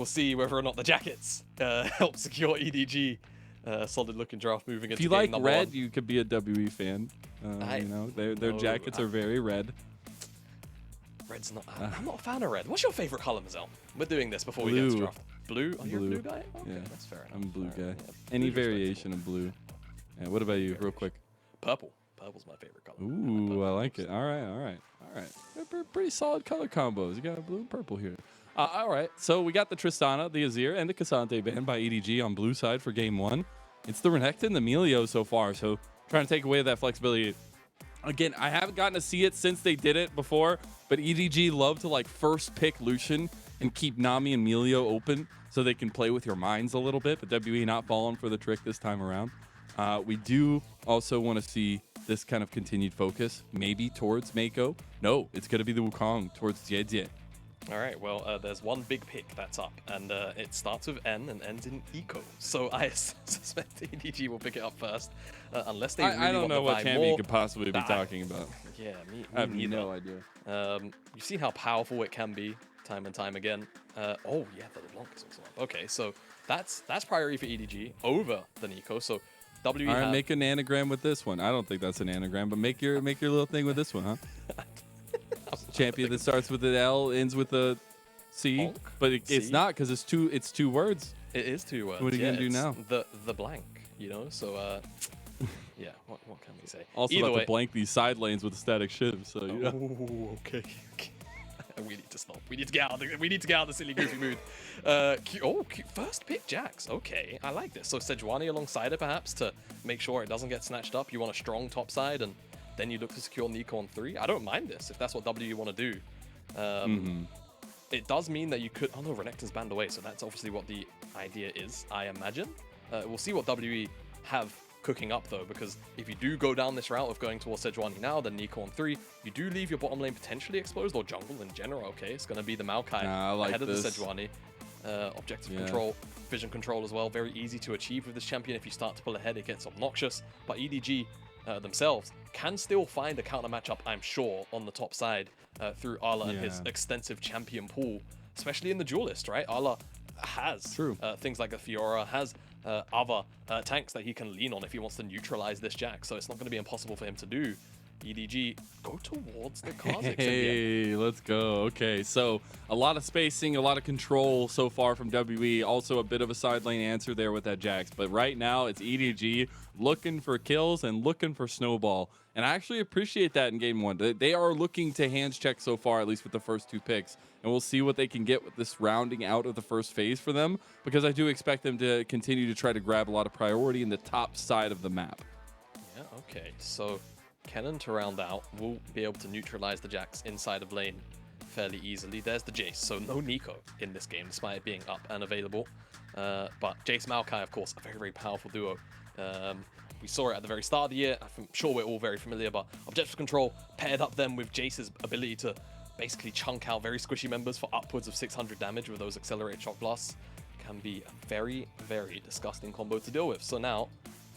we'll see whether or not the jackets help secure EDG. Solid looking draft moving into If you game like red, you could be a WE fan. You know, their jackets are very red. Red's not. I'm not a fan of red. What's your favorite color, Mazel? We're doing this before we Blue. get to draft. Blue? Are you a blue guy? Okay, Yeah, that's fair enough. I'm a blue guy. Yeah, Any blue's variation of blue. Yeah, what about you, real quick? Purple. Purple's my favorite color. Ooh, I like it. All right. They're pretty solid color combos. You got blue and purple here. All right, so we got the Tristana, the Azir, and the Cassante banned by EDG on blue side for game 1. It's the Renekton, the Melio so far, so trying to take away that flexibility. Again, I haven't gotten to see it since they did it before, but EDG love to like first pick Lucian and keep Nami and Melio open so they can play with your minds a little bit, but WE not falling for the trick this time around. We do also want to see this kind of continued focus, maybe towards Mako. No, it's going to be the Wukong towards Jie. All right, well, there's one big pick that's up, and it starts with N and ends in Eco. So I suspect EDG will pick it up first, unless they really I don't want know to what buy champion more. could possibly be talking about. Yeah, me I have neither. no idea. You've seen how powerful it can be time and time again. Oh, yeah, the LeBlanc is also up. Okay, so that's priority for EDG over the Nico. So WE All right, make an anagram with this one. I don't think that's an anagram, but make your little thing with this one, huh? Champion that starts with an L, ends with a C, Bonk? but it's not because it's two words. It is 2 words. What are you gonna do it's now? The blank, you know. So yeah, what can we say? Also Either about way, to blank these side lanes with a static shiv. So you know. Oh, okay. We need to stop. We need to get out of the silly goofy mood. First pick Jax. Okay, I like this. So Sejuani alongside it perhaps to make sure it doesn't get snatched up. You want a strong top side, and then you look to secure Nico on 3. I don't mind this if that's what WE want to do. It does mean that you could. Oh no, Renekton's banned away, so that's obviously what the idea is, I imagine. We'll see what WE have cooking up though, because if you do go down this route of going towards Sejuani now, then Nico on 3, you do leave your bottom lane potentially exposed, or jungle in general. Okay, it's going to be the Maokai ahead of the Sejuani. Objective control, vision control as well, very easy to achieve with this champion. If you start to pull ahead, it gets obnoxious, but EDG themselves can still find a counter matchup, I'm sure, on the top side through Arla and his extensive champion pool, especially in the duelist, right? Arla has things like a Fiora, has other tanks that he can lean on if he wants to neutralize this Jack, so it's not going to be impossible for him to do. EDG go towards the Kha'Zix. Hey, let's go. Okay, so a lot of spacing, a lot of control so far from WE. Also a bit of a side lane answer there with that Jax. But right now it's EDG looking for kills and looking for snowball. And I actually appreciate that in game 1. They are looking to hands check so far, at least with the first 2 picks. And we'll see what they can get with this rounding out of the first phase for them, because I do expect them to continue to try to grab a lot of priority in the top side of the map. Yeah, okay. So Kennen to round out will be able to neutralize the Jax inside of lane fairly easily. There's the Jace, so no Nico in this game, despite it being up and available. But Jace Maokai, of course, a very, very powerful duo. We saw it at the very start of the year. I'm sure we're all very familiar, but objective control paired up them with Jace's ability to basically chunk out very squishy members for upwards of 600 damage with those accelerated shock blasts can be a very, very disgusting combo to deal with. So now,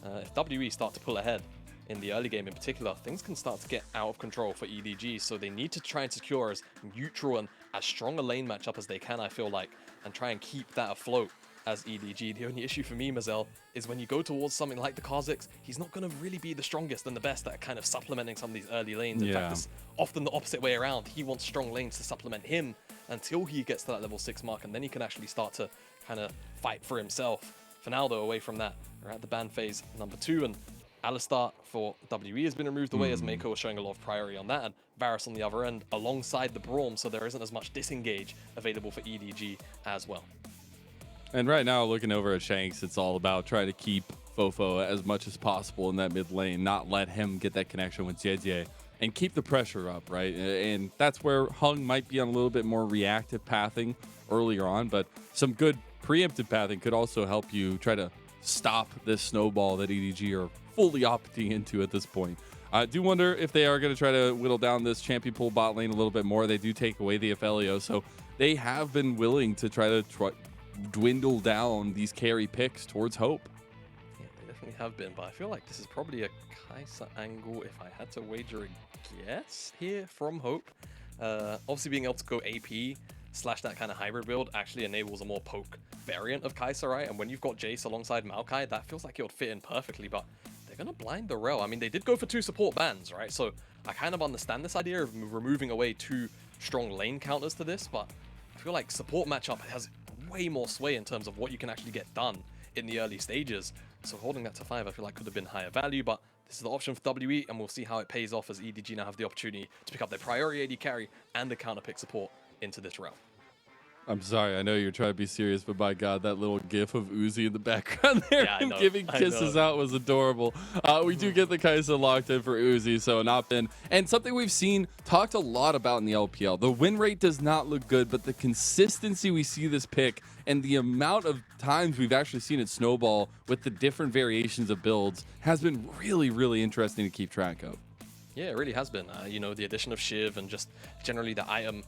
if WE start to pull ahead in the early game in particular, things can start to get out of control for EDG, so they need to try and secure as neutral and as strong a lane matchup as they can, I feel like, and try and keep that afloat as EDG. The only issue for me, Mazel, is when you go towards something like the Kha'Zix, he's not going to really be the strongest and the best at kind of supplementing some of these early lanes. In fact, it's often the opposite way around. He wants strong lanes to supplement him until he gets to that level 6 mark, and then he can actually start to kind of fight for himself. For now, though, away from that, we're at the ban phase number 2, and Alistar for WE has been removed away as Mako was showing a lot of priority on that, and Varus on the other end alongside the Braum, so there isn't as much disengage available for EDG as well. And right now, looking over at Shanks, it's all about trying to keep Fofo as much as possible in that mid lane, not let him get that connection with Jie, and keep the pressure up, right? And that's where Hung might be on a little bit more reactive pathing earlier on, but some good preemptive pathing could also help you try to stop this snowball that EDG are fully opting into at this point. I do wonder if they are going to try to whittle down this champion pool bot lane a little bit more. They do take away the Aphelios, so they have been willing to try to dwindle down these carry picks towards Hope. Yeah, they definitely have been, but I feel like this is probably a Kai'Sa angle if I had to wager a guess here from Hope. Obviously being able to go AP slash that kind of hybrid build actually enables a more poke variant of Kai'Sa, right? And when you've got Jace alongside Maokai, that feels like it would fit in perfectly, but they're going to blind the Rel. I mean, they did go for 2 support bans, right? So I kind of understand this idea of removing away 2 strong lane counters to this, but I feel like support matchup has way more sway in terms of what you can actually get done in the early stages. So holding that to 5, I feel like could have been higher value, but this is the option for WE, and we'll see how it pays off as EDG now have the opportunity to pick up their priority AD carry and the counter pick support into this round. I'm sorry, I know you're trying to be serious, but by God, that little gif of Uzi in the background there Yeah, I know, giving kisses out was adorable. We do get the Kai'Sa locked in for Uzi, so an opt-in. And something we've seen talked a lot about in the LPL. The win rate does not look good, but the consistency we see this pick and the amount of times we've actually seen it snowball with the different variations of builds has been really, really interesting to keep track of. Yeah, it really has been. You know, the addition of Shiv and just generally the item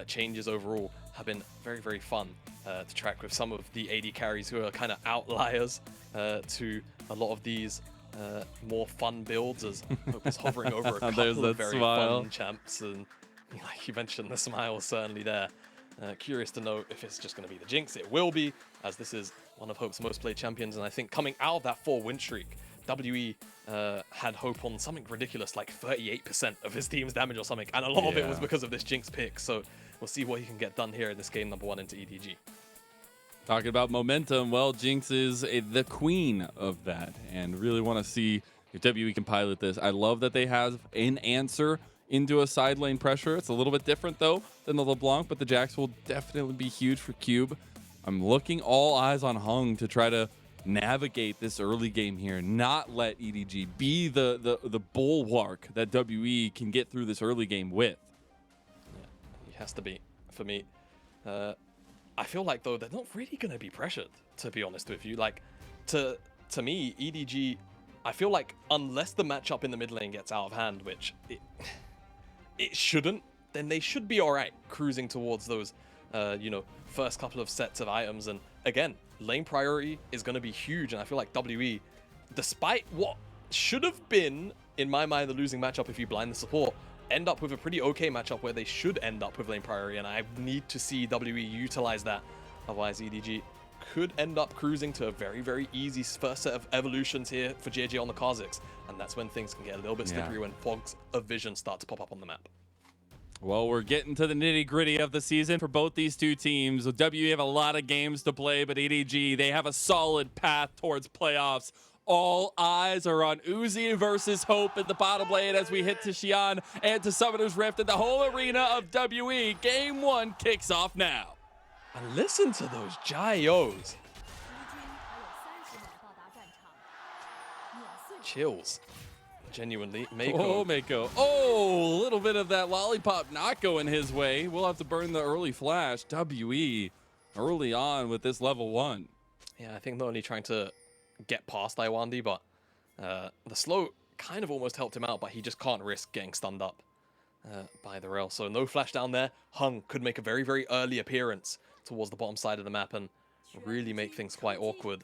changes overall have been very, very fun to track with some of the AD carries who are kind of outliers to a lot of these more fun builds, as Hope is hovering over a couple of very fun champs. And like you mentioned, the smile is certainly there. Curious to know if it's just going to be the Jinx. It will be, as this is one of Hope's most played champions. And I think coming out of that 4-win streak, WE had Hope on something ridiculous, like 38% of his team's damage or something. And a lot of it was because of this Jinx pick. So we'll see what he can get done here in this game number 1 into EDG. Talking about momentum, well, Jinx is the queen of that, and really want to see if WE can pilot this. I love that they have an answer into a side lane pressure. It's a little bit different, though, than the LeBlanc, but the Jax will definitely be huge for Cube. I'm looking all eyes on Hung to try to navigate this early game here, not let EDG be the bulwark that WE can get through this early game with. Yeah, he has to be, for me. I feel like, though, they're not really going to be pressured, to be honest with you. Like, to me, EDG, I feel like unless the matchup in the mid lane gets out of hand, which it shouldn't, then they should be all right cruising towards those, you know, first couple of sets of items. And again, lane priority is going to be huge. And I feel like WE, despite what should have been, in my mind, the losing matchup if you blind the support, end up with a pretty okay matchup where they should end up with lane priority. And I need to see WE utilize that. Otherwise, EDG could end up cruising to a very, very easy first set of evolutions here for JJ on the Kha'Zix. And that's when things can get a little bit slippery, when fogs of vision start to pop up on the map. Well, we're getting to the nitty-gritty of the season for both these two teams. WE have a lot of games to play, but EDG, they have a solid path towards playoffs. All eyes are on Uzi versus Hope in the bottom lane as we hit to Xi'an and to Summoner's Rift, and the whole arena of WE. Game 1 kicks off now. And listen to those gyos. Chills. Genuinely. Mako. Oh, Mako. Oh, a little bit of that lollipop not going his way. We'll have to burn the early flash. WE early on with this level 1. Yeah, I think not only trying to get past Iwandi, but the slow kind of almost helped him out, but he just can't risk getting stunned up by the rail. So no flash down there. Hung could make a very, very early appearance towards the bottom side of the map and really make things quite awkward.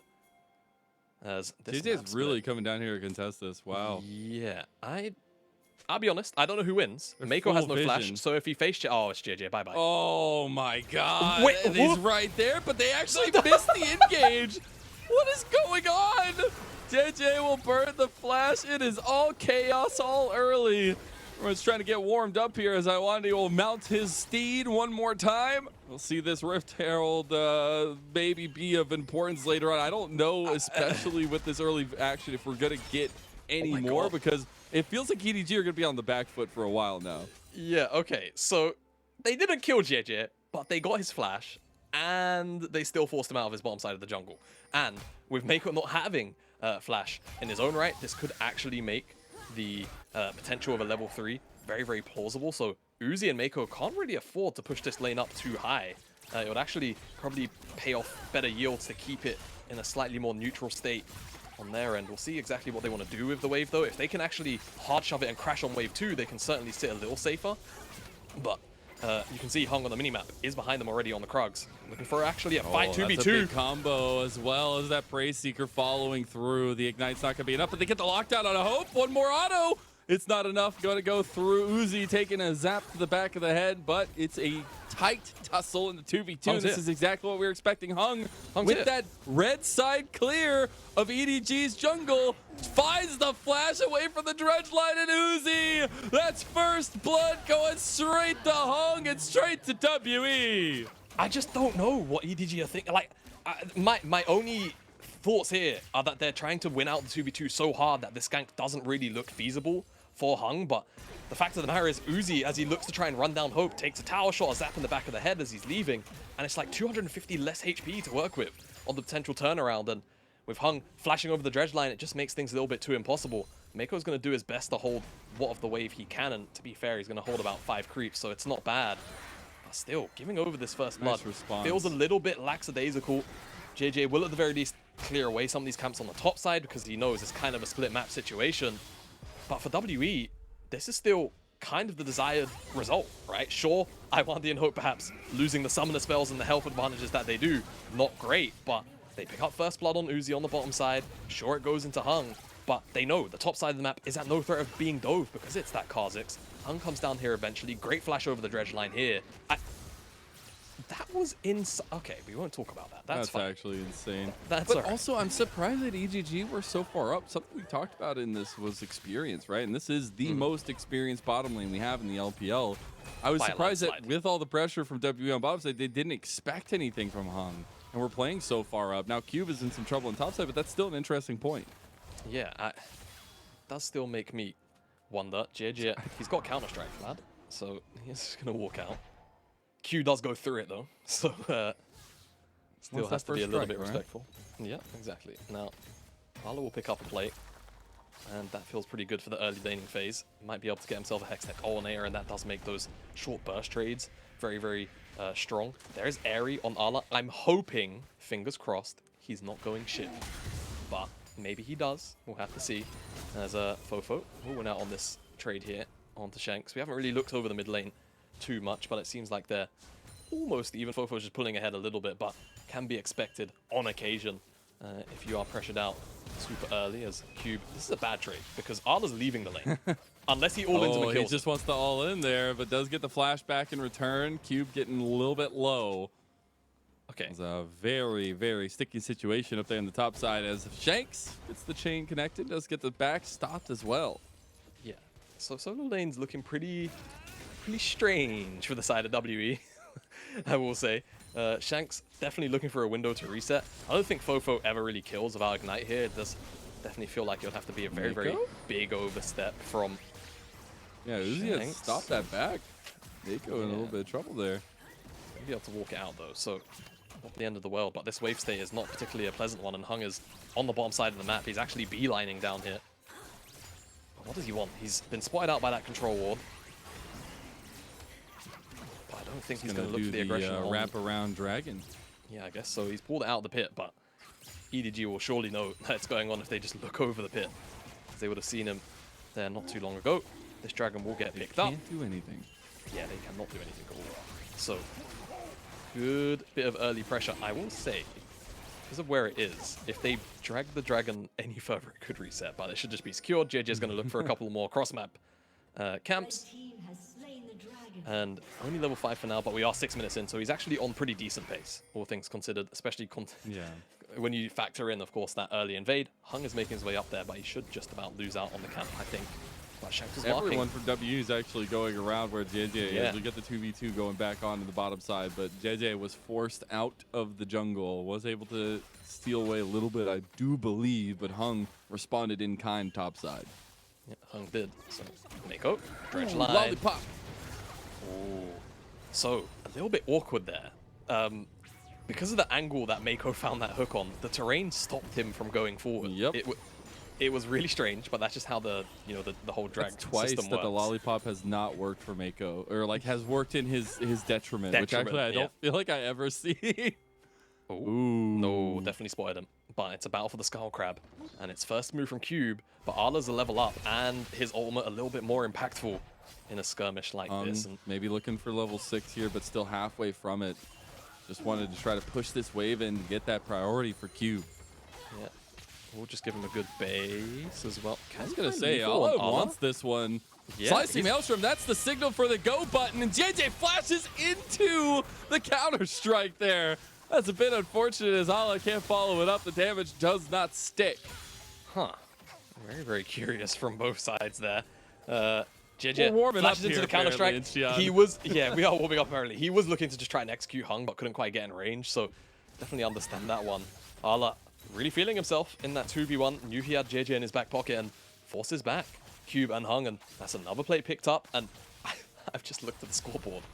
As this JJ's really coming down here to contest this. Wow. Yeah, I'll be honest, I don't know who wins. Mako has no flash, so if he face check, oh, it's JJ, bye-bye. Oh my God. Wait, he's right there, but they actually missed the engage. What is going on? JJ will burn the flash. It is all chaos all early. Everyone's trying to get warmed up here as Iwandi will mount his steed one more time. We'll see this Rift Herald maybe be of importance later on. I don't know, especially with this early action, if we're going to get any more, because it feels like EDG are going to be on the back foot for a while now. Yeah, okay. So they didn't kill JJ, but they got his flash, and they still forced him out of his bottom side of the jungle. And with Mako not having flash in his own right, this could actually make the potential of a level 3 very, very plausible. So Uzi and Mako can't really afford to push this lane up too high. It would actually probably pay off better yields to keep it in a slightly more neutral state on their end. We'll see exactly what they want to do with the wave, though. If they can actually hard shove it and crash on wave 2, they can certainly sit a little safer. But you can see Hung on the minimap is behind them already on the Krugs. Looking for actually a fight 2v2. That's a big combo, as well as that Praise Seeker following through. The Ignite's not going to be enough, but they get the lockdown on a Hope. One more auto, It's not enough. Going to go through. Uzi taking a zap to the back of the head, but it's a tight tussle in the 2v2. This is exactly what we were expecting. Hung's with that red side clear of EDG's jungle. Finds the flash away from the dredge line, and Uzi. That's first blood going straight to Hung and straight to WE. I just don't know what EDG are thinking. Like, my only thoughts here are that they're trying to win out the 2v2 so hard that this gank doesn't really look feasible for Hung, but the fact of the matter is Uzi, as he looks to try and run down Hope, takes a tower shot, a zap in the back of the head as he's leaving, and it's like 250 less HP to work with on the potential turnaround, and with Hung flashing over the dredge line, it just makes things a little bit too impossible. Mako's going to do his best to hold what of the wave he can, and to be fair, he's going to hold about 5 creeps, so it's not bad. But still, giving over this first blood feels a little bit lackadaisical. JJ will at the very least clear away some of these camps on the top side because he knows it's kind of a split map situation. But for WE, this is still kind of the desired result, right? Sure, Iwandi and Hope perhaps losing the summoner spells and the health advantages that they do, not great, but they pick up first blood on Uzi on the bottom side. Sure, it goes into Hung, but they know the top side of the map is at no threat of being dove because it's that Kha'Zix. Hung comes down here eventually. Great flash over the dredge line here. That was insane. Okay, we won't talk about that. That's fine. Actually insane. But right. Also, I'm surprised that EDG were so far up. Something we talked about in this was experience, right? And this is the most experienced bottom lane we have in the LPL. I was surprised that with all the pressure from WE on bottom side, they didn't expect anything from Hung. And we're playing so far up. Now, Cube is in some trouble on top side, but that's still an interesting point. Yeah, does still make me wonder. JJ, he's got Counter-Strike, lad. So he's just going to walk out. Q does go through it though, so still has to be a little bit respectful. Right? Yeah, exactly. Now, Arlo will pick up a plate, and that feels pretty good for the early laning phase. Might be able to get himself a Hex Tech Owlinator, and that does make those short burst trades very, very strong. There is Airy on Arla. I'm hoping, fingers crossed, he's not going shit, but maybe he does. We'll have to see. There's a Fofo who went out on this trade here onto Shanks. We haven't really looked over the mid lane too much, but it seems like they're almost even. Fofo's just pulling ahead a little bit, but can be expected on occasion if you are pressured out super early as Cube. This is a bad trade because Arla's leaving the lane. Unless he all-ins him and kills he just wants to all-in there, but does get the flashback in return. Cube getting a little bit low. Okay. It's a very, very sticky situation up there on the top side as Shanks gets the chain connected, does get the back stopped as well. Yeah. So solo lane's looking pretty strange for the side of WE, I will say. Shanks definitely looking for a window to reset. I don't think Fofo ever really kills without Ignite here. It does definitely feel like it'll have to be a very, very big overstep from Uzi has stopped that back. Mako in a little bit of trouble there. He'll be able to walk it out though, so not the end of the world. But this wave stay is not particularly a pleasant one, and Hung is on the bottom side of the map. He's actually beelining down here. But what does he want? He's been spotted out by that control ward. I don't think he's going to look for the aggression. Wrap around dragon. Yeah, I guess so. He's pulled it out of the pit, but EDG will surely know that's going on if they just look over the pit. They would have seen him there not too long ago. This dragon will get picked up. Can't do anything. Yeah, they cannot do anything at all. So, good bit of early pressure. I will say, because of where it is, if they drag the dragon any further, it could reset, but it should just be secured. JJ's going to look for a couple more cross-map camps. And only level 5 for now, but we are 6 minutes in, so he's actually on pretty decent pace, all things considered, especially when you factor in, of course, that early invade. Hung is making his way up there, but he should just about lose out on the camp, I think. But Shanks is Everyone from W is actually going around where JJ is. We get the 2v2 going back onto the bottom side, but JJ was forced out of the jungle, was able to steal away a little bit, I do believe, but Hung responded in kind top side. Yeah, Hung did. So, Mako, dredge line. Lollipop. Ooh. So, a little bit awkward there. Because of the angle that Mako found that hook on, the terrain stopped him from going forward. Yep. It was really strange, but that's just how the whole drag system works. Twice that the lollipop has not worked for Mako, or like has worked in his detriment, which actually I don't feel like I ever see. Ooh. No, definitely spotted him. But it's a battle for the Skull Crab, and it's first move from Cube, but Arla's a level up, and his ultimate a little bit more impactful in a skirmish like this. And maybe looking for level 6 here, but still halfway from it. Just wanted to try to push this wave and get that priority for Cube. Yeah. We'll just give him a good base as well. I was going to say, Ala wants this one. Yeah, Slicey Maelstrom, that's the signal for the go button, and JJ flashes into the counter-strike there. That's a bit unfortunate as Ala can't follow it up. The damage does not stick. Huh. Very, very curious from both sides there. JJ We're warming flashes up into here, the counter-strike. Xi'an. He was, yeah, we are warming up early. He was looking to just try and execute Hung, but couldn't quite get in range, so definitely understand that one. Ala really feeling himself in that 2v1. Knew he had JJ in his back pocket and forces back Cube and Hung, and that's another plate picked up. And I've just looked at the scoreboard.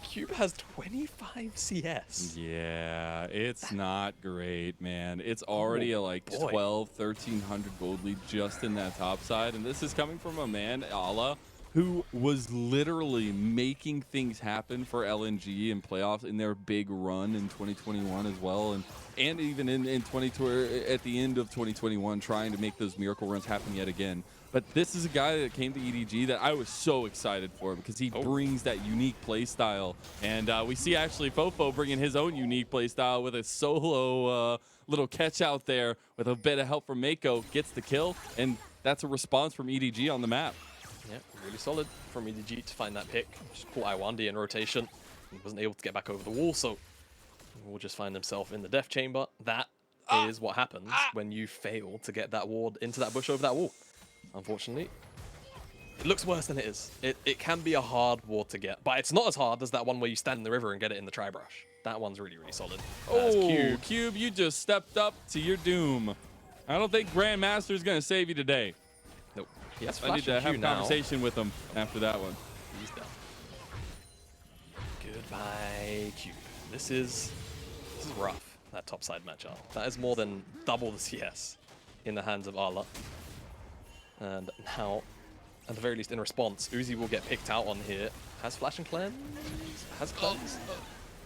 Cube has 25 CS. Yeah, it's not great, man. It's already a like 1,300 gold lead just in that top side, and this is coming from a man, Ala, who was literally making things happen for LNG in playoffs in their big run in 2021 as well, and even in at the end of 2021, trying to make those miracle runs happen yet again. But this is a guy that came to EDG that I was so excited for because he brings that unique play style. And we see actually Fofo bringing his own unique play style with a solo little catch out there with a bit of help from Mako, gets the kill, and that's a response from EDG on the map. Yeah, really solid from EDG to find that pick. Just caught Iwandi in rotation. He wasn't able to get back over the wall, so we'll just find himself in the death chamber. That is what happens when you fail to get that ward into that bush over that wall. Unfortunately, it looks worse than it is. It can be a hard ward to get, but it's not as hard as that one where you stand in the river and get it in the tri-brush. That one's really, really solid. Cube, you just stepped up to your doom. I don't think Grandmaster's going to save you today. Nope. I need to have a conversation with him after that one. He's done. Goodbye, Cube. This is rough, that topside matchup. That is more than double the CS in the hands of Ala. And now, at the very least in response, Uzi will get picked out on here. Has Flash and Cleanse? Has Cleanse?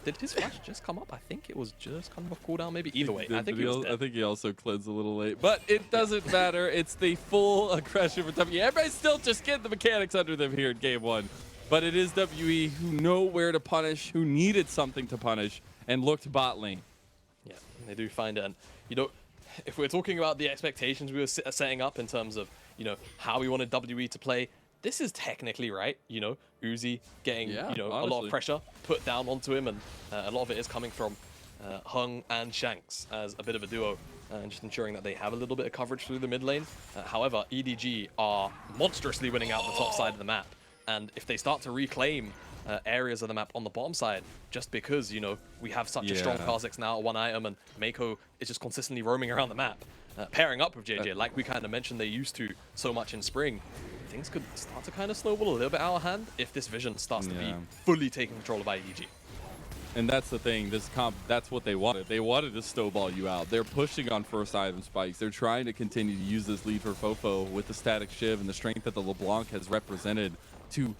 Did his Flash just come up? I think it was just coming off cooldown, maybe. Either way, I think he also cleansed a little late. But it doesn't matter. It's the full aggression for WE. Everybody's still just getting the mechanics under them here in Game 1. But it is WE who know where to punish, who needed something to punish, and looked bot lane. Yeah, they do find it. And, you know, if we're talking about the expectations we were setting up in terms of, you know, how we wanted WE to play, this is technically right. You know, Uzi getting, you know, a lot of pressure put down onto him, and a lot of it is coming from Hung and Shanks as a bit of a duo, and just ensuring that they have a little bit of coverage through the mid lane. However, EDG are monstrously winning out the top side of the map, and if they start to reclaim areas of the map on the bottom side, just because, you know, we have such a strong Kha'Zix now at one item, and Mako is just consistently roaming around the map, pairing up with JJ, like we kind of mentioned they used to so much in spring, things could start to kind of snowball a little bit out of hand if this vision starts to be fully taken control of by EDG. And that's the thing, this comp, that's what they wanted. They wanted to snowball you out. They're pushing on first item spikes. They're trying to continue to use this lead for Fofo with the static Shiv and the strength that the LeBlanc has represented to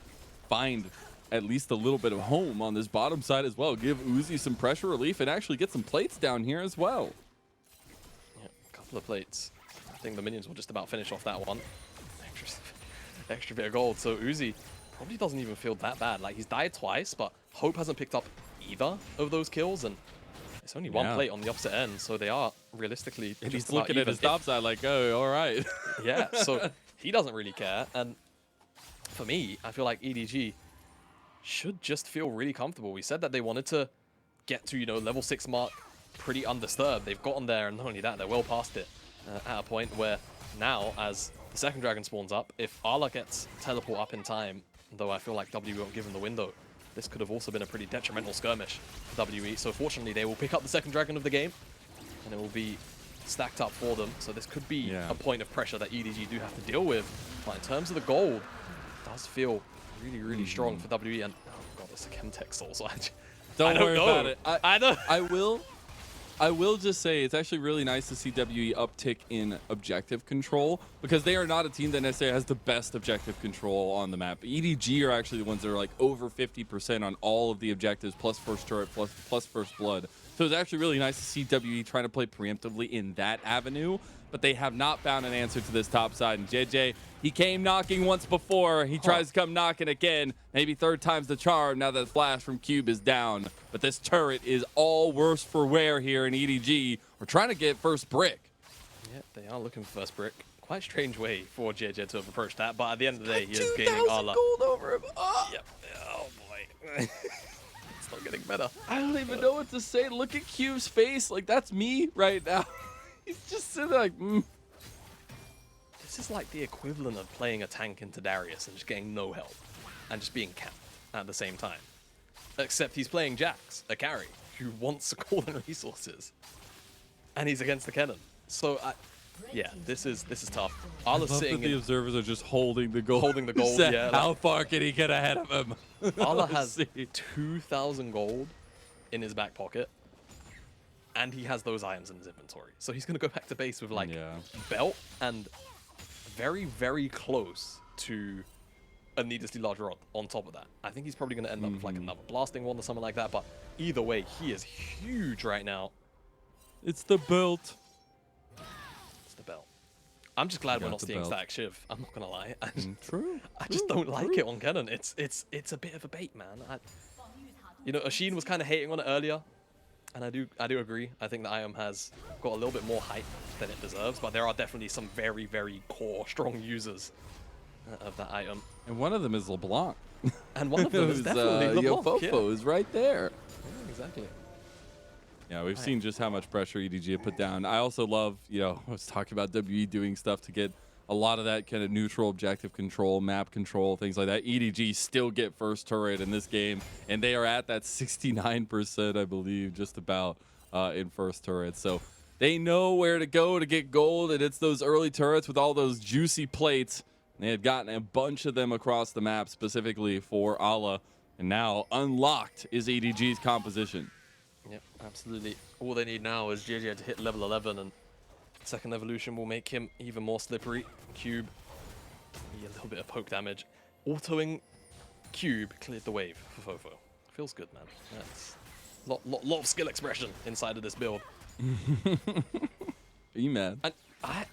find at least a little bit of home on this bottom side as well. Give Uzi some pressure relief and actually get some plates down here as well. Yeah, a couple of plates. I think the minions will just about finish off that one. Extra bit of gold. So Uzi probably doesn't even feel that bad. Like, he's died twice, but Hope hasn't picked up either of those kills, and it's only one plate on the opposite end, so they are realistically just looking at his top side like, oh, all right. Yeah, so he doesn't really care. And for me, I feel like EDG should just feel really comfortable. We said that they wanted to get to, you know, level 6 mark pretty undisturbed. They've gotten there, and not only that, they're well past it at a point where now, as the second dragon spawns up, if Ala gets teleport up in time, though I feel like W won't give him the window, this could have also been a pretty detrimental skirmish for WE. So fortunately, they will pick up the second dragon of the game, and it will be stacked up for them. So this could be a point of pressure that EDG do have to deal with. But in terms of the gold, it does feel really, really strong for WE. And oh god, it's a Chemtech soul. So don't worry about it. I know. I will just say it's actually really nice to see WE uptick in objective control, because they are not a team that necessarily has the best objective control on the map. EDG are actually the ones that are like over 50% on all of the objectives, plus first turret, plus first blood. So it's actually really nice to see WE trying to play preemptively in that avenue, but they have not found an answer to this top side. And JJ, he came knocking once before. He tries to come knocking again. Maybe third time's the charm now that Flash from Cube is down. But this turret is all worse for wear here in EDG. We're trying to get first brick. Yeah, they are looking for first brick. Quite strange way for JJ to have approached that, but at the end of the day, he is gaining Ala. gold over him. Oh. Yep. Oh boy. It's not getting better. I don't even know what to say. Look at Cube's face. Like, that's me right now. He's just sitting there like, This is like the equivalent of playing a tank into Darius and just getting no help and just being camped at the same time. Except he's playing Jax, a carry, who wants golden resources. And he's against the Kennen. So, yeah, this is tough. Ala's sitting the observers are just holding the gold. Holding the gold, yeah. How far can he get ahead of him? Ala has 2,000 gold in his back pocket. And he has those items in his inventory. So he's going to go back to base with, like, belt and very, very close to a needlessly large rod on top of that. I think he's probably going to end up with, like, another blasting one or something like that. But either way, he is huge right now. It's the belt. It's the belt. I'm just glad we're not seeing Static Shiv. I'm not going to lie. True. I just don't like it on Kennen. It's a bit of a bait, man. You know, Xi'an was kind of hating on it earlier. And I do agree. I think the item has got a little bit more hype than it deserves, but there are definitely some very, very core, strong users of that item. And one of them is LeBlanc. And one of them is definitely LeBlanc. Fofo is right there. Yeah, exactly. Yeah, we've seen just how much pressure EDG have put down. I also love, I was talking about WE doing stuff to get a lot of that kind of neutral objective control, map control, things like that. EDG still get first turret in this game, and they are at that 69%, I believe, just about in first turret. So they know where to go to get gold, and it's those early turrets with all those juicy plates. They had gotten a bunch of them across the map specifically for Ala, and now unlocked is EDG's composition. Yep, absolutely. All they need now is JJ to hit level 11, and second evolution will make him even more slippery. Cube, a little bit of poke damage. Autoing Cube cleared the wave for Fofo. Feels good, man. That's a lot of skill expression inside of this build. Are you mad? And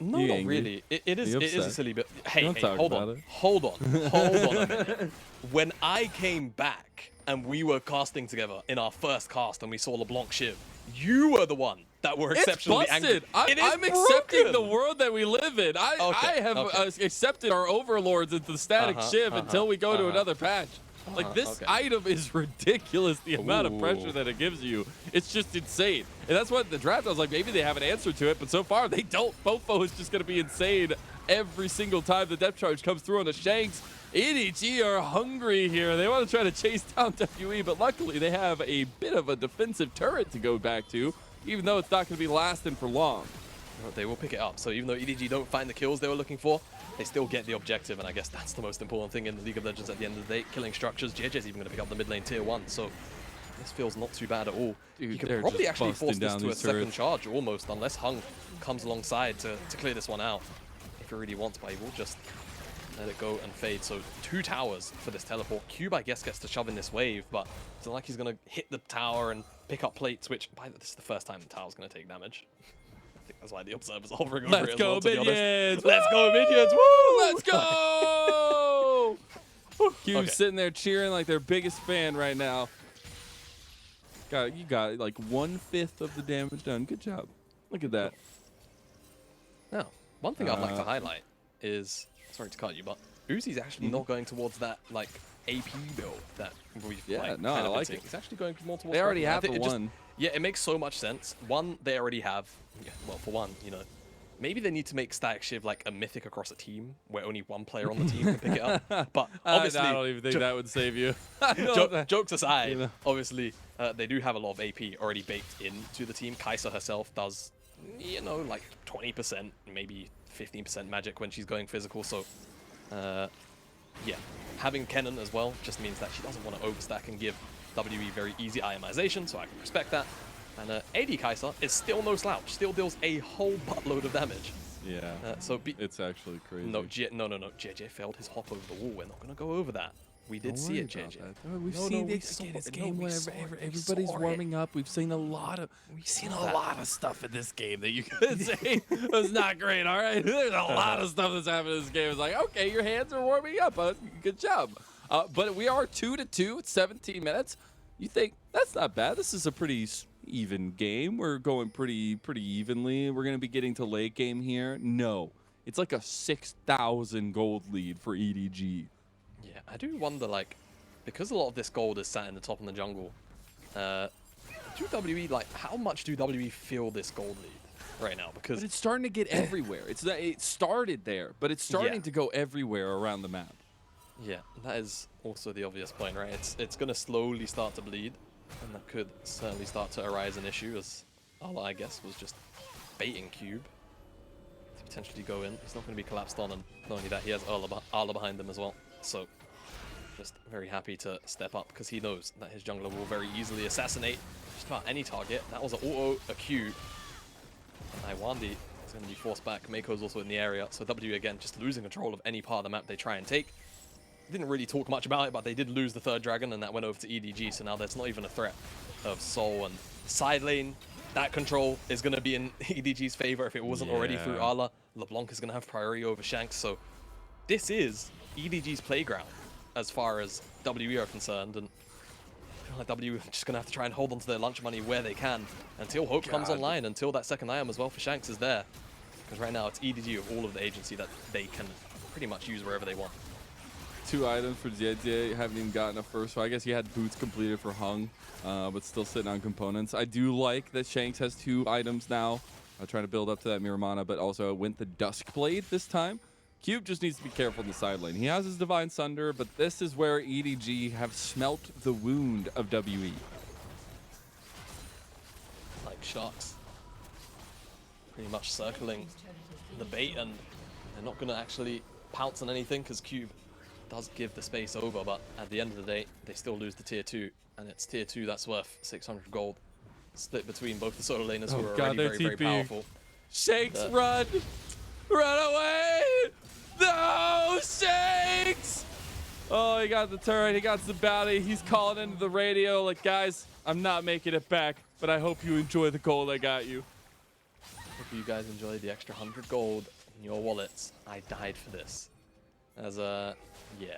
no, not angry? really. It is a silly bit. Hey, hold on a minute. When I came back and we were casting together in our first cast and we saw LeBlanc Shiv, you were the one that were exceptionally angry. I'm accepting the world that we live in. I have accepted our overlords into the static Shiv until we go to another patch. Like, this item is ridiculous, the amount of pressure that it gives you. It's just insane. And that's what the draft, I was like, maybe they have an answer to it, but so far they don't. Fofo is just going to be insane every single time the depth charge comes through on the Shanks. EDG are hungry here. They want to try to chase down WE, but luckily they have a bit of a defensive turret to go back to, even though it's not going to be lasting for long. They will pick it up. So even though EDG don't find the kills they were looking for, they still get the objective, and I guess that's the most important thing in the League of Legends at the end of the day. Killing structures. JJ's even going to pick up the mid lane tier 1, so this feels not too bad at all. Dude, you could probably actually force this to a second charge almost, unless Hung comes alongside to clear this one out. If he really wants, but he will just let it go and fade. So 2 towers for this teleport. Cube, I guess, gets to shove in this wave, but it's not like he's going to hit the tower and pick up plates, which this is the first time the tower's going to take damage. I think that's why the observer's hovering over it as well, to be honest. Let's go, minions! Woo! Let's go! Cube's sitting there cheering like their biggest fan right now. You got like 1/5 of the damage done. Good job. Look at that. Now, one thing I'd like to highlight is, sorry to cut you, but Uzi's actually not going towards that like AP build that we've I like it. He's actually going more towards. They already have the one. Yeah, it makes so much sense. One, they already have. Yeah, well, for one, maybe they need to make Static Shiv like a mythic across a team where only one player on the team can pick it up. But obviously, I don't even think that would save you. Jokes aside, obviously they do have a lot of AP already baked into the team. Kai'Sa herself does, like 20%, maybe 15% magic when she's going physical. So, yeah, having Kennen as well just means that she doesn't want to overstack and give WE very easy itemization, so I can respect that. And AD Kai'Sa is still no slouch, still deals a whole buttload of damage. Yeah, it's actually crazy. No, JJ failed his hop over the wall. We're not going to go over that. We did see it, JJ. We've seen this game whenever everybody's warming up. We've seen a lot of stuff in this game that you could say was not great. All right, there's a lot of stuff that's happened in this game. It's like, okay, your hands are warming up. Good job. But we are 2-2. It's 17 minutes. You think that's not bad? This is a pretty, even game. We're going pretty evenly. We're going to be getting to late game here. No, it's like a 6,000 gold lead for EDG. Yeah, I do wonder, like, because a lot of this gold is sat in the top in the jungle, do WE, like, how much do WE feel this gold lead right now? Because but it's starting to get everywhere. It started there, but it's starting to go everywhere around the map. Yeah, that is also the obvious point, right? It's going to slowly start to bleed, and that could certainly start to arise an issue, as Allah, I guess, was just baiting Cube to potentially go in. He's not going to be collapsed on, and not only that, he has Allah behind him as well. So, just very happy to step up, because he knows that his jungler will very easily assassinate just about any target. That was an auto, a Q, and Iwandi is going to be forced back. Mako's also in the area, so W, again, just losing control of any part of the map they try and take. Didn't really talk much about it, but they did lose the third dragon, and that went over to EDG, so now there's not even a threat of Soul. And side lane, that control is going to be in EDG's favor if it wasn't already through Arla. LeBlanc is going to have priority over Shanks, so this is EDG's playground as far as WE are concerned, and I feel like WE are just going to have to try and hold on to their lunch money where they can until Hope comes online, until that second item as well for Shanks is there. Because right now it's EDG of all of the agency that they can pretty much use wherever they want. 2 items for Jie. Haven't even gotten a first, so I guess he had boots completed for Hung, but still sitting on components. I do like that Shanks has 2 items now. I'm trying to build up to that Miramana, but also went the Duskblade this time. Cube just needs to be careful in the side lane. He has his Divine Sunder, but this is where EDG have smelt the wound of WE. Like sharks. Pretty much circling the bait, and they're not going to actually pounce on anything because Cube does give the space over, but at the end of the day, they still lose the tier 2, and it's tier 2 that's worth 600 gold. Split between both the solo laners who are already very powerful. Shanks, run! Run away! No, Shanks! Oh, he got the turret, he got the bounty, he's calling into the radio like, guys, I'm not making it back, but I hope you enjoy the gold I got you. Hope you guys enjoy the extra 100 gold in your wallets. I died for this. As yeah,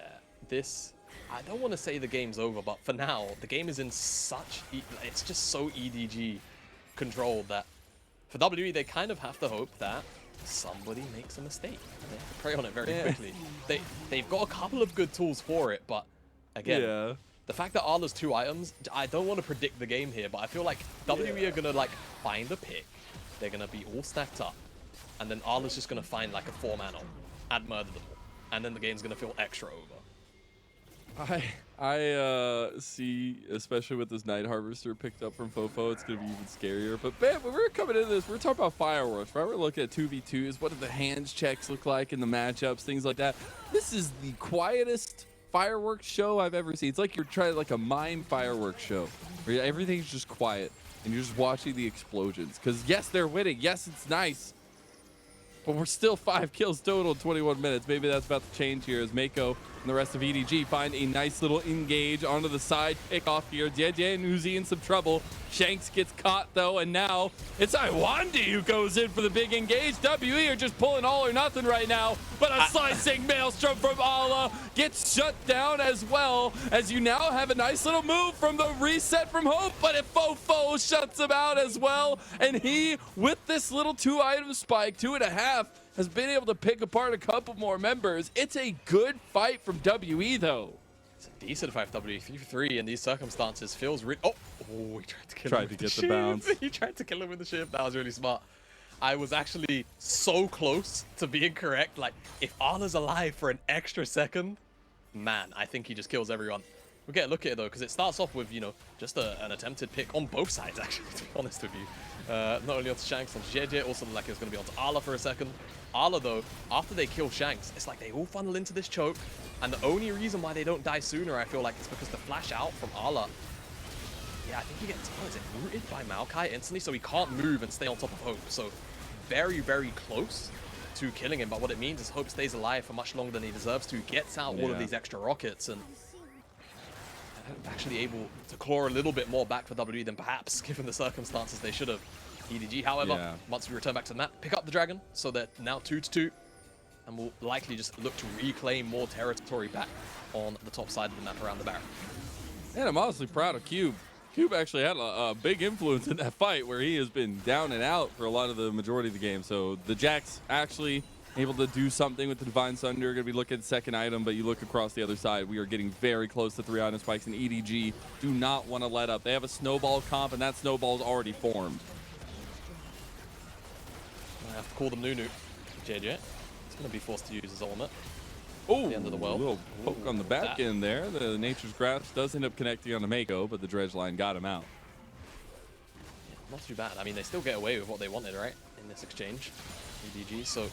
this, I don't want to say the game's over, but for now, the game is in such, it's just so EDG controlled that for WE, they kind of have to hope that somebody makes a mistake. They have to prey on it very quickly. They've got a couple of good tools for it, but again, the fact that Arla's 2 items, I don't want to predict the game here, but I feel like WE are going to like find a pick. They're going to be all stacked up, and then Arla's just going to find like a 4-man on and murder them all. And then the game's going to feel extra over. I see, especially with this Night Harvester picked up from Fofo, it's going to be even scarier. But man, when we're coming into this, we're talking about fireworks, right? We're looking at 2v2s. What do the hands checks look like in the matchups, things like that. This is the quietest fireworks show I've ever seen. It's like you're trying like a mime fireworks show where everything's just quiet and you're just watching the explosions. Because yes, they're winning. Yes, it's nice. But we're still 5 kills total in 21 minutes. Maybe that's about to change here as Mako and the rest of EDG find a nice little engage onto the side pick off here. Jie and Uzi in some trouble. Shanks gets caught though, and now it's Iwandi who goes in for the big engage. WE are just pulling all or nothing right now, but a slicing maelstrom from Allah gets shut down as well, as you now have a nice little move from the reset from Hope, but if Fofo shuts him out as well, and he, with this little 2-item spike, 2.5, has been able to pick apart a couple more members. It's a good fight from WE though. It's a decent fight for WE. 3-3 in these circumstances feels really... Oh, he tried to kill him with the shiv. Bounce. He tried to kill him with the shiv. That was really smart. I was actually so close to being correct. Like, if Arla's alive for an extra second, man, I think he just kills everyone. We'll get a look at it though, because it starts off with, you know, just an attempted pick on both sides, actually, to be honest with you. Not only onto Shanks, onto JJ, also like it was going to be onto Arla for a second. Arla though, after they kill Shanks, it's like they all funnel into this choke, and the only reason why they don't die sooner, I feel like, is because the flash out from Arla, yeah, I think he gets, what is it, rooted by Maokai instantly, so he can't move and stay on top of Hope. So very, very close to killing him, but what it means is Hope stays alive for much longer than he deserves to, gets out all of these extra rockets, and actually able to claw a little bit more back for WE than perhaps, given the circumstances, they should have. EDG, however, once we return back to the map, pick up the dragon, so they're now 2-2, and will likely just look to reclaim more territory back on the top side of the map around the Baron. And I'm honestly proud of Cube. Cube actually had a big influence in that fight where he has been down and out for a lot of the majority of the game. So the Jax actually able to do something with the Divine Sunder. Going to be looking at the second item, but you look across the other side. We are getting very close to 3 item spikes, and EDG do not want to let up. They have a snowball comp, and that snowball's already formed. I have to call them Nunu. JJ. He's going to be forced to use his ultimate. Oh, the end of the world. A little poke on the back end there. The Nature's Grasp does end up connecting on the Mako, but the Dredge line got him out. Yeah, not too bad. I mean, they still get away with what they wanted, right? In this exchange. EDG, so...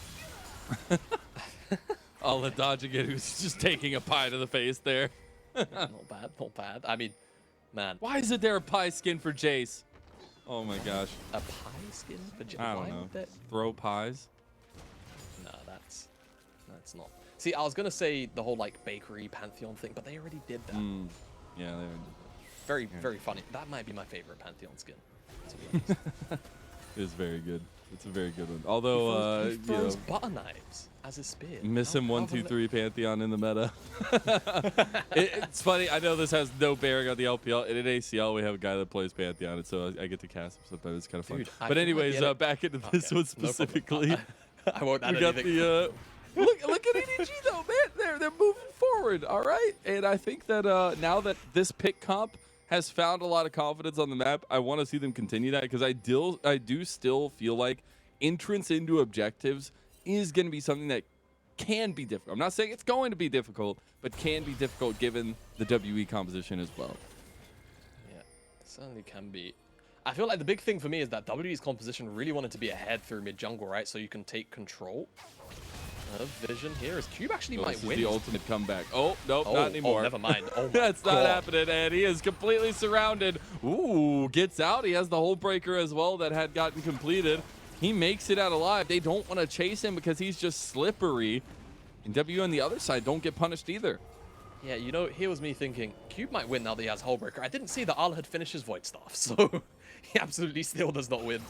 I'll let dodge again, who's just taking a pie to the face there. Not bad, not bad. I mean, man. Why isn't there a pie skin for Jace? Oh my gosh. A pie skin for Jace? I don't know. Throw pies? No, that's not. See, I was going to say the whole, like, bakery Pantheon thing, but they already did that. Yeah, they already did Very, very funny. That might be my favorite Pantheon skin, to be honest. It is very good. It's a very good one. Although, he throws butter knives as a spear. Miss him 1, 2, 3 Pantheon in the meta. It's funny. I know this has no bearing on the LPL. In an ACL, we have a guy that plays Pantheon, and so I get to cast him sometimes. It's kind of fun. Dude, but anyways, back into this one specifically. No I won't add we got anything. the look at EDG though, man. They're moving forward. All right, and I think that now that this pick comp has found a lot of confidence on the map, I want to see them continue that, because I do still feel like entrance into objectives is going to be something that can be difficult. I'm not saying it's going to be difficult, but can be difficult given the WE composition as well. Yeah, it certainly can be. I feel like the big thing for me is that WE's composition really wanted to be ahead through mid jungle, right? So you can take control of vision here, as Cube actually might this win. Is the ultimate comeback. Oh, nope, not anymore. Oh, never mind. Oh, my That's God. not happening, and he is completely surrounded. Ooh, gets out. He has the whole breaker as well that had gotten completed. He makes it out alive. They don't want to chase him because he's just slippery. And W on the other side don't get punished either. Yeah, you know, here was me thinking, Cube might win now that he has Hullbreaker. I didn't see that Ala had finished his Void Staff, so he absolutely still does not win.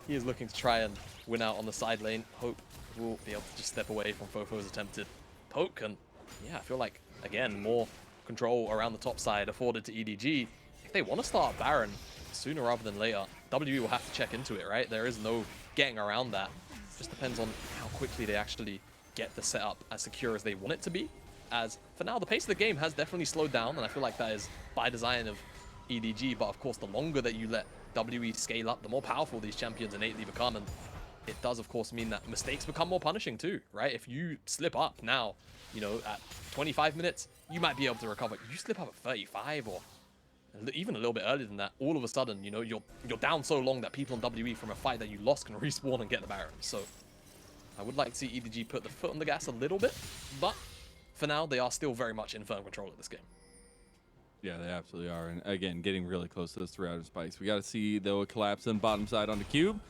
He is looking to try and win out on the side lane. Hope will be able to just step away from Fofo's attempted poke. And yeah, I feel like, again, more control around the top side afforded to EDG. If they want to start Baron sooner rather than later, WE will have to check into it, right? There is no getting around that. It just depends on how quickly they actually get the setup as secure as they want it to be. As for now, the pace of the game has definitely slowed down, and I feel like that is by design of EDG. But of course, the longer that you let WE scale up, the more powerful these champions innately become. And it does, of course, mean that mistakes become more punishing too, right? If you slip up now, you know, at 25 minutes, you might be able to recover. You slip up at 35 or even a little bit earlier than that, all of a sudden, you know, you're down so long that people in WE from a fight that you lost can respawn and get the Baron. So I would like to see EDG put the foot on the gas a little bit, but for now, they are still very much in firm control of this game. Yeah, they absolutely are. And again, getting really close to those 3 item spikes. We got to see, though, a collapse on bottom side on the Cube.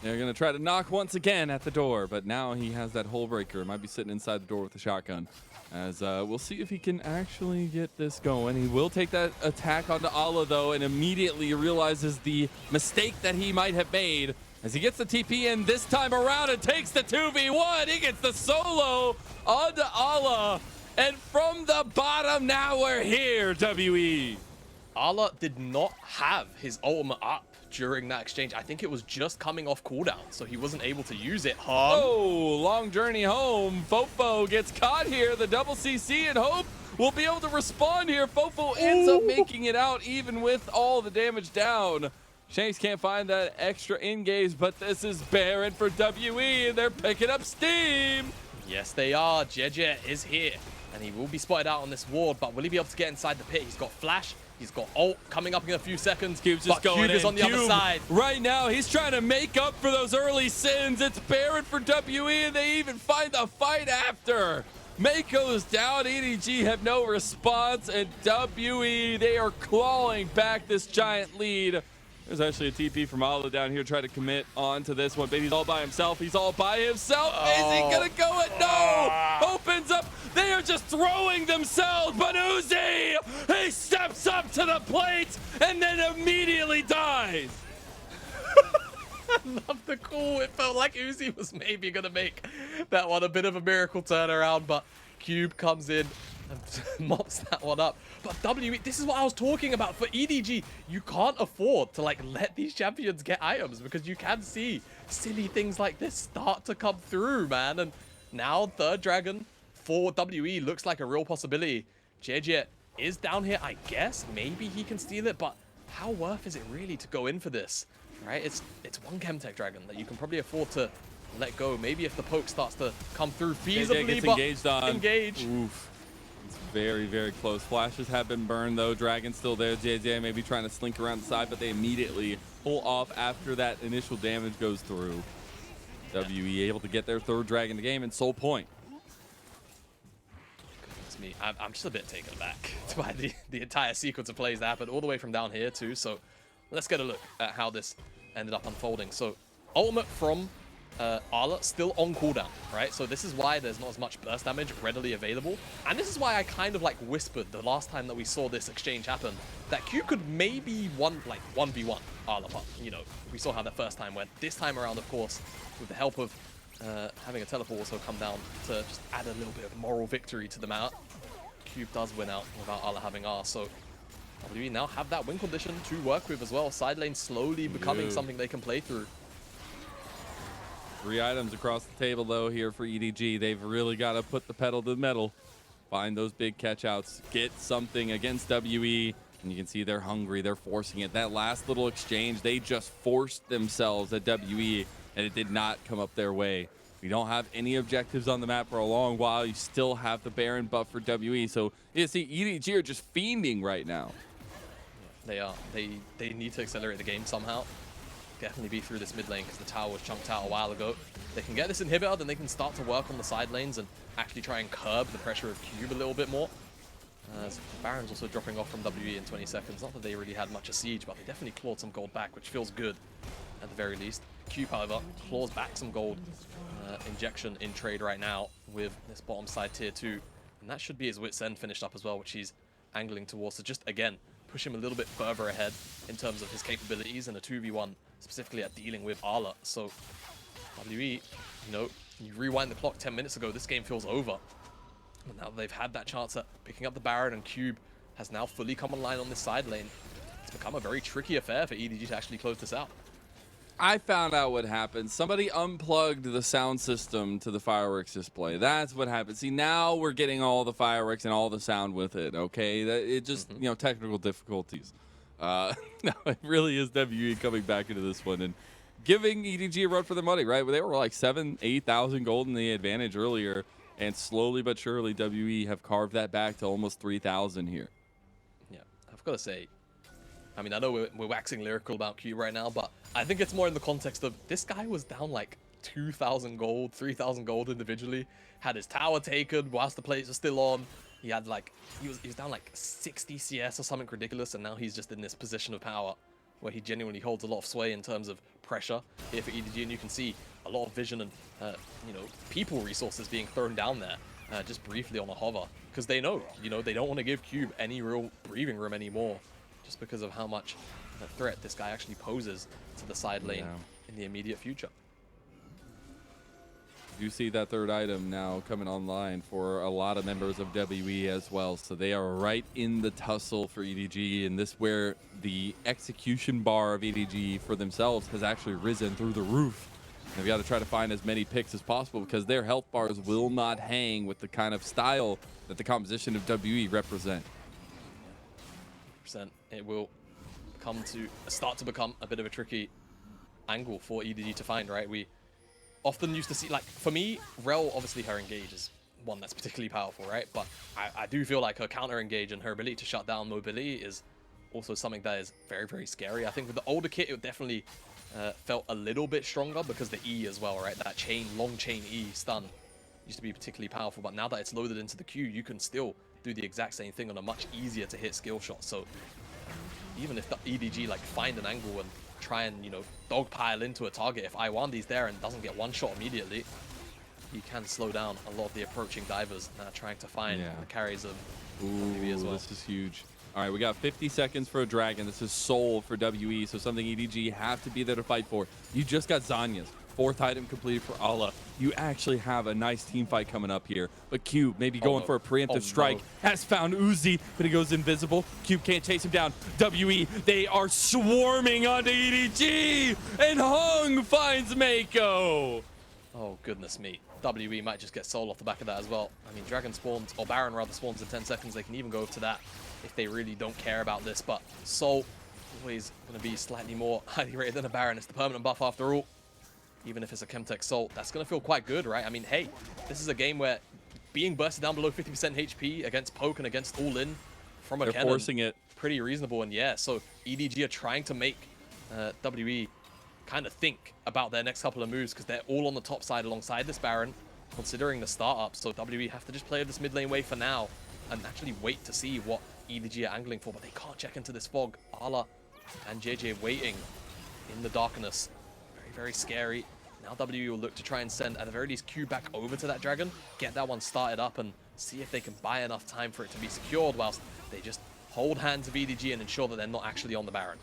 They're going to try to knock once again at the door, but now he has that hole breaker. Might be sitting inside the door with the shotgun. As we'll see if he can actually get this going. He will take that attack onto Ala, though, and immediately realizes the mistake that he might have made. As he gets the TP in this time around and takes the 2v1. He gets the solo onto Ala. And from the bottom, now we're here, WE. Ala did not have his ultimate up during that exchange. I think it was just coming off cooldown, so he wasn't able to use it. Oh, long journey home. Fofo gets caught here. The double CC, and Hope will be able to respond here. Fofo ends up making it out even with all the damage down. Shanks can't find that extra engage, but this is Baron for WE, and they're picking up steam. Yes, they are. Jeje is here, and he will be spotted out on this ward, but will he be able to get inside the pit? He's got flash. He's got ult coming up in a few seconds. Cube's just going Cube is on the other side. Right now, he's trying to make up for those early sins. It's Baron for WE, and they even find the fight after. Mako's down. EDG have no response, and WE, they are clawing back this giant lead. There's actually a TP from Ala down here trying to commit onto this one. Baby's all by himself. He's all by himself. Is he going to go it? No! Opens up. They are just throwing themselves. But Uzi, he steps up to the plate and then immediately dies. I love the call. It felt like Uzi was maybe going to make that one a bit of a miracle turnaround, but Cube comes in and mops that one up. But WE, this is what I was talking about for EDG. You can't afford to like let these champions get items because you can see silly things like this start to come through, man. And now third dragon for WE looks like a real possibility. JJ is down here, I guess. Maybe he can steal it, but how worth is it really to go in for this? Right? It's one Chemtech dragon that you can probably afford to let go. Maybe if the poke starts to come through feasibly, gets but engaged on. engage. Oof. It's very, very close. Flashes have been burned though. Dragon's still there. JJ maybe trying to slink around the side, but they immediately pull off after that initial damage goes through. WE able to get their third dragon in the game and Soul Point. Goodness me, I'm just a bit taken aback by the entire sequence of plays that happened all the way from down here too. So let's get a look at how this ended up unfolding. So ultimate from Arla still on cooldown, right? So this is why there's not as much burst damage readily available. And this is why I kind of like whispered the last time that we saw this exchange happen that Q could maybe 1v1 Arla, but you know, we saw how that first time went. This time around, of course, with the help of having a teleport also come down to just add a little bit of moral victory to the map. Cube does win out without Arla having R, so WE now have that win condition to work with as well. Side lane slowly becoming something they can play through. 3 items across the table though here for EDG. They've really got to put the pedal to the metal. Find those big catch outs. Get something against WE. And you can see they're hungry. They're forcing it. That last little exchange, they just forced themselves at WE and it did not come up their way. We don't have any objectives on the map for a long while. You still have the Baron buff for WE. So you see EDG are just fiending right now. They are. They need to accelerate the game somehow. Definitely be through this mid lane because the tower was chunked out a while ago. They can get this inhibitor, then they can start to work on the side lanes and actually try and curb the pressure of Cube a little bit more. As Baron's also dropping off from WE in 20 seconds. Not that they really had much of siege, but they definitely clawed some gold back, which feels good at the very least. Cube, however, claws back some gold injection in trade right now with this bottom side tier 2. And that should be his wit's end finished up as well, which he's angling towards. So just, again, push him a little bit further ahead in terms of his capabilities in a 2v1, specifically at dealing with Arla. So WE, you know, you rewind the clock 10 minutes ago, this game feels over. And now they've had that chance at picking up the Baron, and Cube has now fully come online on this side lane. It's become a very tricky affair for EDG to actually close this out. I found out what happened. Somebody unplugged the sound system to the fireworks display. That's what happened. See, now we're getting all the fireworks and all the sound with it, okay? It just, you know, technical difficulties. No, it really is WE coming back into this one and giving EDG a run for their money, right? They were like 7,000, 8,000 gold in the advantage earlier, and slowly but surely WE have carved that back to almost 3,000 here. Yeah, I've got to say, I mean, I know we're waxing lyrical about Cube right now, but I think it's more in the context of this guy was down like 2,000 gold, 3,000 gold individually, had his tower taken whilst the plays are still on. He had like, he was down like 60 CS or something ridiculous, and now he's just in this position of power where he genuinely holds a lot of sway in terms of pressure here for EDG, and you can see a lot of vision and, you know, people resources being thrown down there just briefly on a hover, because they know, you know, they don't want to give Cube any real breathing room anymore, just because of how much of a threat this guy actually poses to the side lane in the immediate future. You see that third item now coming online for a lot of members of WE as well. So they are right in the tussle for EDG, and this where the execution bar of EDG for themselves has actually risen through the roof. They've got to try to find as many picks as possible because their health bars will not hang with the kind of style that the composition of WE represent. It will start to become a bit of a tricky angle for EDG to find, right? We often used to see, like, for me, Rel, obviously her engage is one that's particularly powerful, right? But I do feel like her counter engage and her ability to shut down mobility is also something that is very, very scary. I think with the older kit, it definitely felt a little bit stronger because the E as well, right? That chain, long chain E stun used to be particularly powerful, but now that it's loaded into the Q, you can still do the exact same thing on a much easier to hit skill shot. So even if the EDG like find an angle and try and, you know, dogpile into a target, if Iwandi's there and doesn't get one shot immediately, he can slow down a lot of the approaching divers trying to find the carries of WE as well. This is huge. All right, we got 50 seconds for a dragon. This is soul for WE, so something EDG have to be there to fight for. You just got Zhonya's. 4th item completed for Allah. You actually have a nice team fight coming up here. But Cube maybe going for a preemptive strike. Has found Uzi, but he goes invisible. Cube can't chase him down. WE, they are swarming onto EDG. And Hung finds Mako. Oh, goodness me. WE might just get soul off the back of that as well. I mean, Dragon spawns, or Baron rather, spawns in 10 seconds. They can even go to that if they really don't care about this. But soul always going to be slightly more highly rated than a Baron. It's the permanent buff after all. Even if it's a Chemtech Soul, that's going to feel quite good, right? I mean, hey, this is a game where being bursted down below 50% HP against Poke and against All-In from a cannon, forcing it. Pretty reasonable. And yeah, so EDG are trying to make WE kind of think about their next couple of moves because they're all on the top side alongside this Baron, considering the startup. So WE have to just play this mid lane wave for now and actually wait to see what EDG are angling for, but they can't check into this fog. Arla and JJ waiting in the darkness. Very, very scary. Now WE will look to try and send, at the very least, Q back over to that Dragon, get that one started up and see if they can buy enough time for it to be secured whilst they just hold hands of EDG and ensure that they're not actually on the Baron.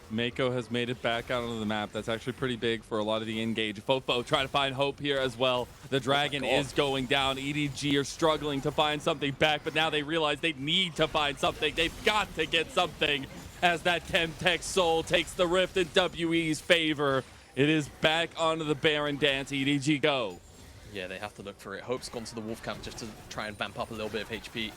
Mako has made it back out onto the map. That's actually pretty big for a lot of the engage. Fofo trying to find hope here as well. The Dragon is going down. EDG are struggling to find something back, but now they realize they need to find something. They've got to get something as that Chemtech Soul takes the rift in WE's favor. It is back onto the Baron dance. EDG go. Yeah, they have to look for it. Hope's gone to the Wolf Camp just to try and vamp up a little bit of HP.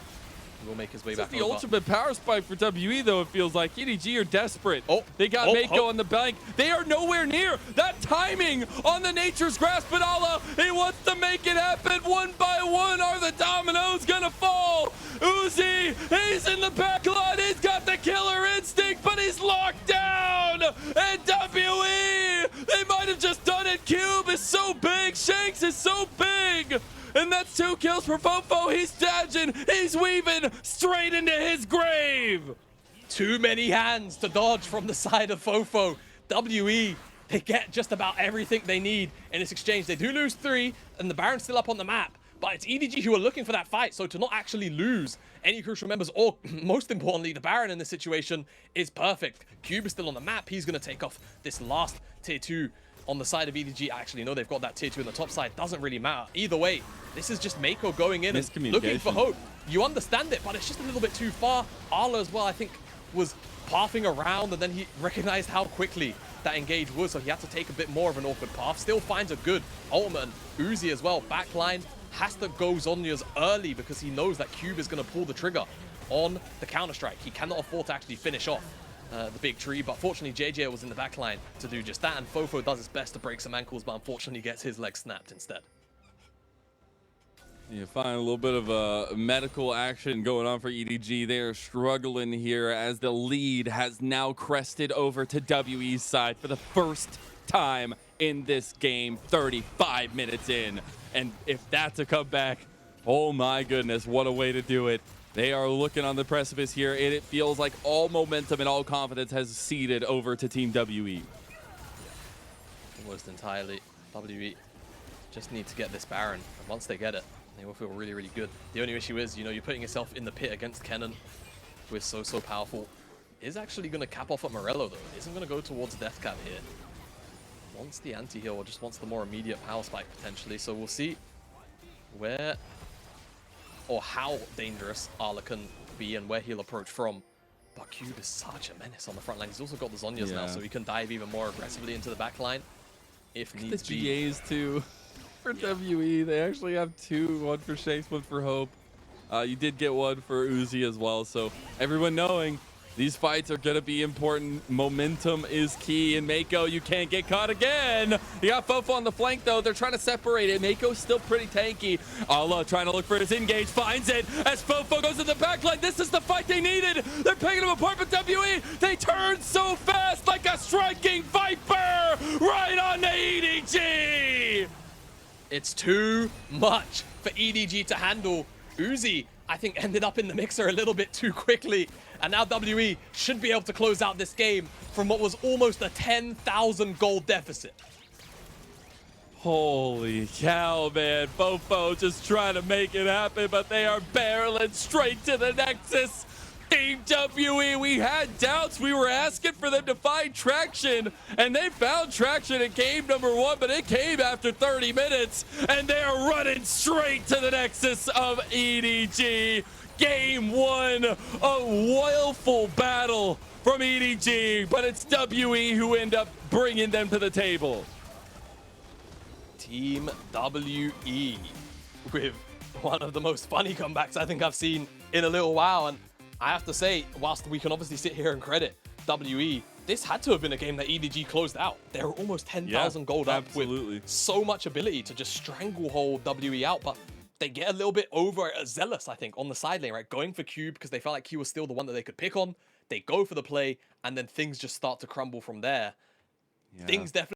He will make his way back the over. ultimate power spike for WE, though, it feels like. EDG are desperate. They got Mako Hope on the bank. They are nowhere near. That timing on the Nature's Grasp, but Allah, he wants to make it happen. One by one are the dominoes gonna fall. Uzi, he's in the back line. He's got the killer instinct, but he's locked down. And WE, they might have just done it. Cube is so big. Shanks is so big. And that's 2 kills for Fofo. He's dodging. He's weaving straight into his grave. Too many hands to dodge from the side of Fofo. WE, they get just about everything they need in this exchange. They do lose 3, and the Baron's still up on the map. But it's EDG who are looking for that fight, so to not actually lose any crucial members, or most importantly, the Baron in this situation is perfect. Cube is still on the map. He's going to take off this last tier 2 on the side of EDG. Actually, no, they've got that tier 2 in the top side. Doesn't really matter. Either way, this is just Mako going in and looking for hope. You understand it, but it's just a little bit too far. Arla as well, I think, was pathing around, and then he recognized how quickly that engage was, so he had to take a bit more of an awkward path. Still finds a good ultimate. Uzi as well, backline, has to go Zhonya's early because he knows that Cube is going to pull the trigger on the counter-strike. He cannot afford to actually finish off the big tree, but fortunately JJ was in the backline to do just that, and Fofo does his best to break some ankles, but unfortunately gets his leg snapped instead. You find a little bit of medical action going on for EDG. They are struggling here as the lead has now crested over to WE's side for the first time in this game, 35 minutes in. And if that's a comeback, oh my goodness, what a way to do it. They are looking on the precipice here, and it feels like all momentum and all confidence has ceded over to Team WE. Almost entirely. WE just need to get this Baron, and once they get it, they will feel really, really good. The only issue is, you know, you're putting yourself in the pit against Kennen, who is so powerful. Is actually going to cap off at Morello, though. Isn't going to go towards Death Cap here. Wants the anti-heal, or just wants the more immediate power spike, potentially. So we'll see where or how dangerous Arla can be and where he'll approach from. But Cube is such a menace on the front line. He's also got the Zhonyas now, so he can dive even more aggressively into the back line if needs be. The GAs too for WE. They actually have 2, one for Shanks, one for Hope. You did get one for Uzi as well, so everyone knowing these fights are going to be important. Momentum is key. And Mako, you can't get caught again. You got Fofo on the flank, though. They're trying to separate it. Mako's still pretty tanky. Allah trying to look for his engage. Finds it as Fofo goes to the backline. This is the fight they needed. They're picking him apart, but WE, they turn so fast like a striking viper right on the EDG. It's too much for EDG to handle. Uzi, I think, ended up in the mixer a little bit too quickly. And now WE should be able to close out this game from what was almost a 10,000 gold deficit. Holy cow, man. Fofo just trying to make it happen, but they are barreling straight to the Nexus. Team WE, we had doubts. We were asking for them to find traction, and they found traction in game number 1, but it came after 30 minutes, and they are running straight to the nexus of EDG. Game 1, a willful battle from EDG, but it's WE who end up bringing them to the table. Team WE with one of the most funny comebacks I think I've seen in a little while. And I have to say, whilst we can obviously sit here and credit WE, this had to have been a game that EDG closed out. They were almost 10,000 gold up with so much ability to just stranglehold WE out. But they get a little bit over zealous, I think, on the side lane, right? Going for Cube because they felt like he was still the one that they could pick on. They go for the play, and then things just start to crumble from there. Things definitely